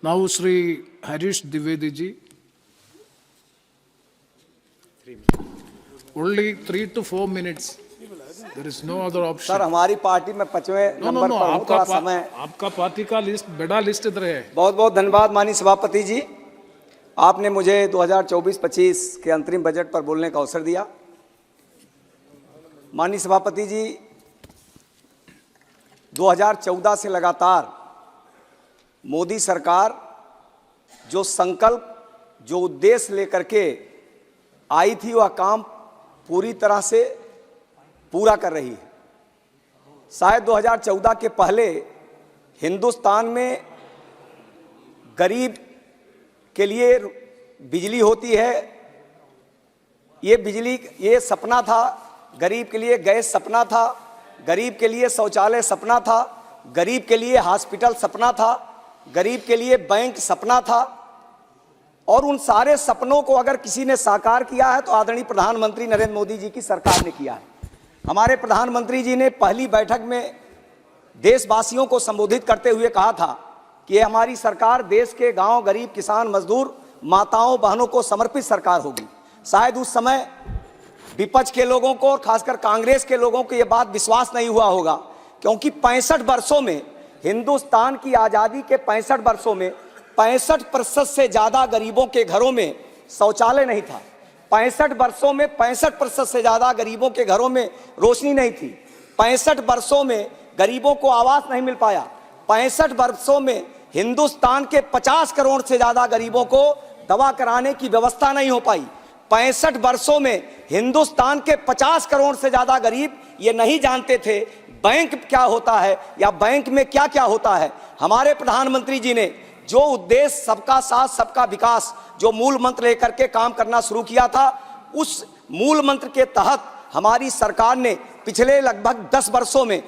Now, Shri Harish Dwivedi ji. Only 3 to 4 minutes. There is no other option. Sir हमारी party में 5वें number पर हूं, थोड़ा समय। आपका पार्टी का लिस्ट बड़ा लिस्ट इधर है। बहुत बहुत धन्यवाद माननीय सभापति जी, आपने मुझे 2024-25 के अंतरिम बजट पर बोलने का अवसर दिया। माननीय सभापति जी, 2014 से लगातार मोदी सरकार जो संकल्प, जो उद्देश्य लेकर के आई थी, वह काम पूरी तरह से पूरा कर रही है। शायद 2014 के पहले हिंदुस्तान में गरीब के लिए बिजली होती है, ये बिजली, ये सपना था। गरीब के लिए गैस सपना था, गरीब के लिए शौचालय सपना था, गरीब के लिए हॉस्पिटल सपना था, गरीब के लिए बैंक सपना था। और उन सारे सपनों को अगर किसी ने साकार किया है तो आदरणीय प्रधानमंत्री नरेंद्र मोदी जी की सरकार ने किया है। हमारे प्रधानमंत्री जी ने पहली बैठक में देशवासियों को संबोधित करते हुए कहा था कि हमारी सरकार देश के गांव, गरीब, किसान, मजदूर, माताओं, बहनों को समर्पित सरकार होगी। शायद उस समय विपक्ष के लोगों को और खासकर कांग्रेस के लोगों को यह बात विश्वास नहीं हुआ होगा, क्योंकि 65 वर्षों में, हिंदुस्तान की आज़ादी के 65 वर्षों में 65% से ज़्यादा गरीबों के घरों में शौचालय नहीं था। 65 वर्षों में 65% से ज़्यादा गरीबों के घरों में रोशनी नहीं थी। 65 वर्षों में गरीबों को आवास नहीं मिल पाया। 65 वर्षों में हिंदुस्तान के 50 करोड़ से ज़्यादा गरीबों को दवा कराने की व्यवस्था नहीं हो पाई। 65 वर्षों में हिंदुस्तान के 50 करोड़ से ज़्यादा गरीब ये नहीं जानते थे बैंक क्या होता है या बैंक में क्या क्या होता है। हमारे प्रधानमंत्री जी ने जो उद्देश्य सबका साथ सबका विकास, जो मूल मंत्र लेकर के काम करना शुरू किया था, उस मूल मंत्र के तहत हमारी सरकार ने पिछले लगभग 10 वर्षों में,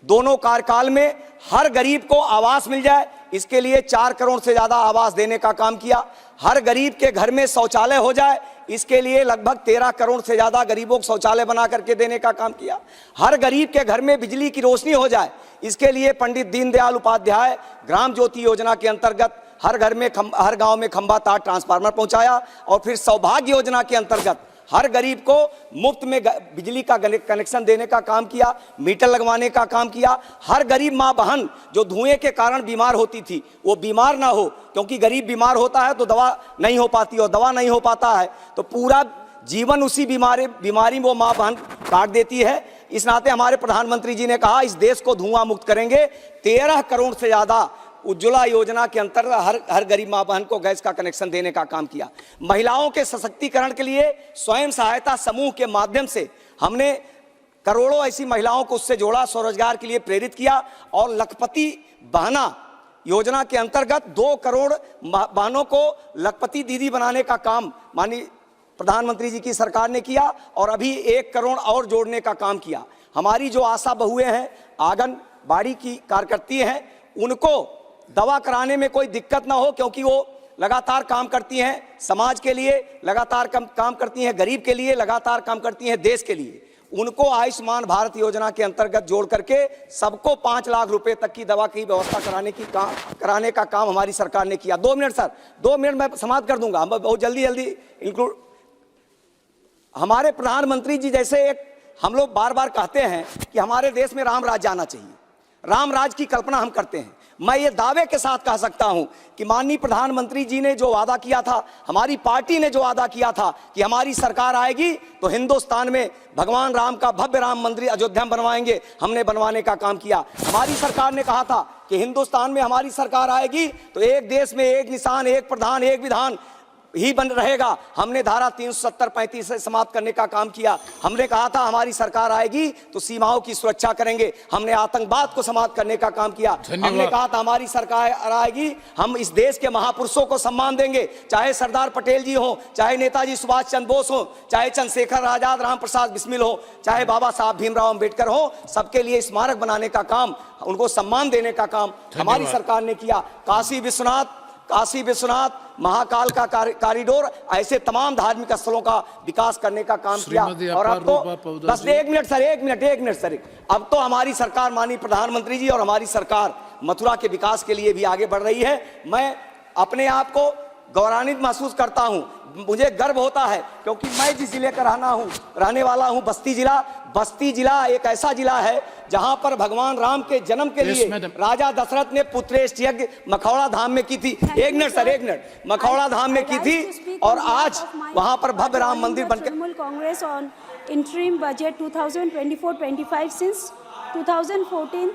दोनों कार्यकाल में, हर गरीब को आवास मिल जाए, इसके लिए 4 करोड़ से ज़्यादा आवास देने का काम किया। हर गरीब के घर में शौचालय हो जाए, इसके लिए लगभग 13 करोड़ से ज़्यादा गरीबों को शौचालय बना करके देने का काम किया। हर गरीब के घर में बिजली की रोशनी हो जाए, इसके लिए पंडित दीनदयाल उपाध्याय ग्राम ज्योति योजना के अंतर्गत हर घर में, हर गांव में खंभा तार ट्रांसफार्मर पहुंचाया। और फिर सौभाग्य योजना के अंतर्गत हर गरीब को मुफ्त में बिजली का कनेक्शन देने का काम किया, मीटर लगवाने का काम किया। हर गरीब माँ बहन जो धुएं के कारण बीमार होती थी, वो बीमार ना हो, क्योंकि गरीब बीमार होता है तो दवा नहीं हो पाती, और दवा नहीं हो पाता है तो पूरा जीवन उसी बीमारी वो माँ बहन काट देती है। इस नाते हमारे प्रधानमंत्री जी ने कहा इस देश को धुआं मुक्त करेंगे। 13 करोड़ से ज़्यादा उज्ज्वला योजना के अंतर्गत हर गरीब माँ बहन को गैस का कनेक्शन देने का काम किया। महिलाओं के सशक्तिकरण के लिए स्वयं सहायता समूह के माध्यम से हमने करोड़ों ऐसी महिलाओं को उससे जोड़ा, स्वरोजगार के लिए प्रेरित किया। और लखपति बहना योजना के अंतर्गत 2 करोड़ बहनों को लखपति दीदी बनाने का काम माननीय प्रधानमंत्री जी की सरकार ने किया, और अभी 1 करोड़ और जोड़ने का काम किया। हमारी जो आशा बहुएं हैं, आंगनबाड़ी की कार्यकर्ती हैं, उनको दवा कराने में कोई दिक्कत ना हो, क्योंकि वो लगातार काम करती हैं, समाज के लिए लगातार काम करती हैं, गरीब के लिए लगातार काम करती हैं, देश के लिए। उनको आयुष्मान भारत योजना के अंतर्गत जोड़ करके सबको 5 लाख रुपए तक की दवा की व्यवस्था कराने का काम हमारी सरकार ने किया। 2 मिनट सर, 2 मिनट मैं समाप्त कर दूंगा, बहुत जल्दी इंक्लूड। हमारे प्रधानमंत्री जी जैसे हम लोग बार बार कहते हैं कि हमारे देश में राम राज्य आना चाहिए, राम राज्य की कल्पना हम करते हैं। मैं ये दावे के साथ कह सकता हूं कि माननीय प्रधानमंत्री जी ने जो वादा किया था, हमारी पार्टी ने जो वादा किया था कि हमारी सरकार आएगी तो हिंदुस्तान में भगवान राम का भव्य राम मंदिर अयोध्या में बनवाएंगे, हमने बनवाने का काम किया। हमारी सरकार ने कहा था कि हिंदुस्तान में हमारी सरकार आएगी तो एक देश में एक निशान, एक प्रधान, एक विधान ही बन रहेगा। हमने धारा 370-35 से समाप्त करने का काम किया। हमने कहा था हमारी सरकार आएगी तो सीमाओं की सुरक्षा करेंगे, हमने आतंकवाद को समाप्त करने का काम किया। हमने कहा था हमारी सरकार आएगी, हम इस देश के महापुरुषों को सम्मान देंगे, चाहे सरदार पटेल जी हो, चाहे नेताजी सुभाष चंद्र बोस हो, चाहे चंद्रशेखर आजाद, राम प्रसाद बिस्मिल हो, चाहे बाबा साहब भीमराव अंबेडकर हो, सबके लिए स्मारक बनाने का काम, उनको सम्मान देने का काम हमारी सरकार ने किया। काशी विश्वनाथ, महाकाल का कॉरिडोर, ऐसे तमाम धार्मिक स्थलों का विकास करने का काम किया। और अब तो बस 1 मिनट सर, 1 मिनट सर, अब तो हमारी सरकार, माननीय प्रधानमंत्री जी और हमारी सरकार मथुरा के विकास के लिए भी आगे बढ़ रही है। मैं अपने आप को गौरवान्वित महसूस करता हूं, मुझे गर्व होता है क्योंकि मैं जिस जिले का रहने वाला हूं बस्ती जिला। बस्ती जिला एक ऐसा जिला है जहां पर भगवान राम के जन्म के लिए राजा दशरथ ने पुत्रेष्ठ यज्ञ मखौड़ा धाम में की थी। एक मिनट सर, एक मिनट, मखौड़ा धाम में की थी और आज वहां पर भव्य राम मंदिर बनकर Trinamool Congress on interim budget 2024-25 since 2014